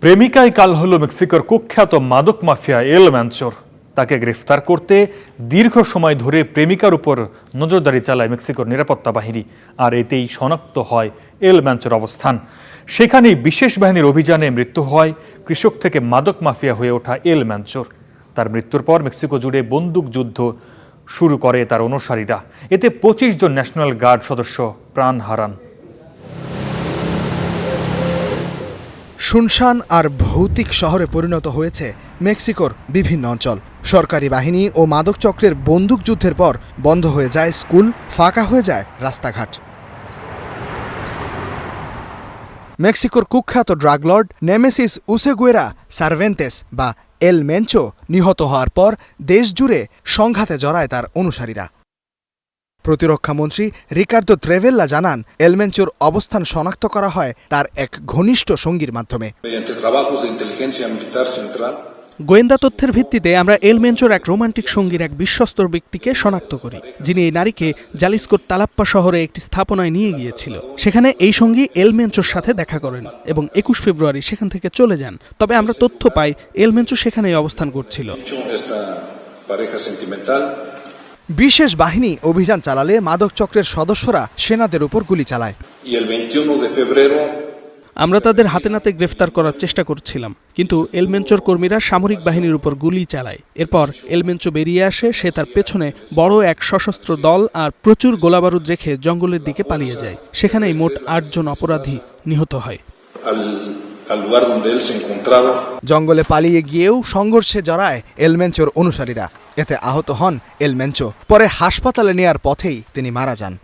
প্রেমিকাই কাল হল মেক্সিকোর কুখ্যাত মাদক মাফিয়া এল ম্যানচোর। তাকে গ্রেফতার করতে দীর্ঘ সময় ধরে প্রেমিকার উপর নজরদারি চালায় মেক্সিকোর নিরাপত্তা বাহিনী, আর এতেই শনাক্ত হয় এল ম্যানচোর অবস্থান। সেখানেই বিশেষ বাহিনীর অভিযানে মৃত্যু হয় কৃষক থেকে মাদক মাফিয়া হয়ে ওঠা এল ম্যানচোর। তার মৃত্যুর পর মেক্সিকো জুড়ে বন্দুক যুদ্ধ শুরু করে তার অনুসারীরা। এতে 25 জন ন্যাশনাল গার্ড সদস্য প্রাণ হারান। শুনশান আর ভৌতিক শহরে পরিণত হয়েছে মেক্সিকোর বিভিন্ন অঞ্চল। সরকারি বাহিনী ও মাদক চক্রের বন্দুকযুদ্ধের পর বন্ধ হয়ে যায় স্কুল, ফাঁকা হয়ে যায় রাস্তাঘাট। মেক্সিকোর কুখ্যাত ড্রাগ লর্ড নেমেসিস উসেগুয়েরা সার্ভেন্তেস বা এল মেনচো নিহত হওয়ার পর দেশ জুড়ে সংঘাতে জড়ায় তার অনুসারীরা। প্রতিরক্ষামন্ত্রী রিকার্দো ত্রেভেল্লা জানান, এল মেনচোর অবস্থান শনাক্ত করা হয় তার এক ঘনিষ্ঠ সঙ্গীর মাধ্যমে। গোয়েন্দা তথ্যের ভিত্তিতে আমরা এল মেনচোর এক রোমান্টিক সঙ্গীর এক বিশ্বস্ত ব্যক্তিকে শনাক্ত করি, যিনি এই নারীকে জালিস্কোর তালাপ্পা শহরে একটি স্থাপনায় নিয়ে গিয়েছিল। সেখানে এই সঙ্গী এল মেনচোর সাথে দেখা করেন এবং 21 ফেব্রুয়ারি সেখান থেকে চলে যান। তবে আমরা তথ্য পাই এল মেনচো সেখানেই অবস্থান করছিল। বিশেষ বাহিনী অভিযান চালালে মাদক চক্রের সদস্যরা সেনাদের উপর গুলি চালায়। আমরা তাদের হাতে নাতে গ্রেফতার করার চেষ্টা করছিলাম, কিন্তু এল মেনচোর কর্মীরা সামরিক বাহিনীর উপর গুলি চালায়। এরপর এল মেনচো বেরিয়ে আসে। সে তার পেছনে বড় এক সশস্ত্র দল আর প্রচুর গোলাবারুদ রেখে জঙ্গলের দিকে পালিয়ে যায়। সেখানেই মোট 8 জন অপরাধী নিহত হয়। জঙ্গলে পালিয়ে গিয়েও সংঘর্ষে জড়ায় এল মেনচোর অনুসারীরা। এতে আহত হন এল মেনচো। পরে হাসপাতালে নেয়ার পথেই তিনি মারা যান।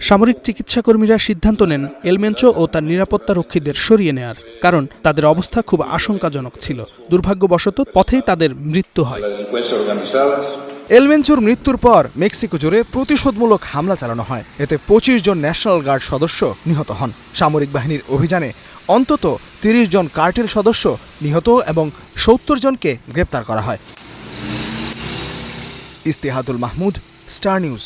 সামরিক চিকিৎসা কর্মীরা সিদ্ধান্ত নেন এল মেনচো ও তার নিরাপত্তা রক্ষীদের সরিয়ে নেয়ার, কারণ তাদের অবস্থা খুব আশঙ্কাজনক ছিল। দুর্ভাগ্যবশত পথেই তাদের মৃত্যু হয়। এল মেনচোর মৃত্যুর পর মেক্সিকো জুড়ে প্রতিশোধমূলক হামলা চালানো হয়। এতে 25 জন ন্যাশনাল গার্ড সদস্য নিহত হন। সামরিক বাহিনীর অভিযানে অন্তত 30 জন কার্টেল সদস্য নিহত এবং 70 জনকে গ্রেপ্তার করা হয়। ইস্তেহাদুল মাহমুদ, স্টার নিউজ।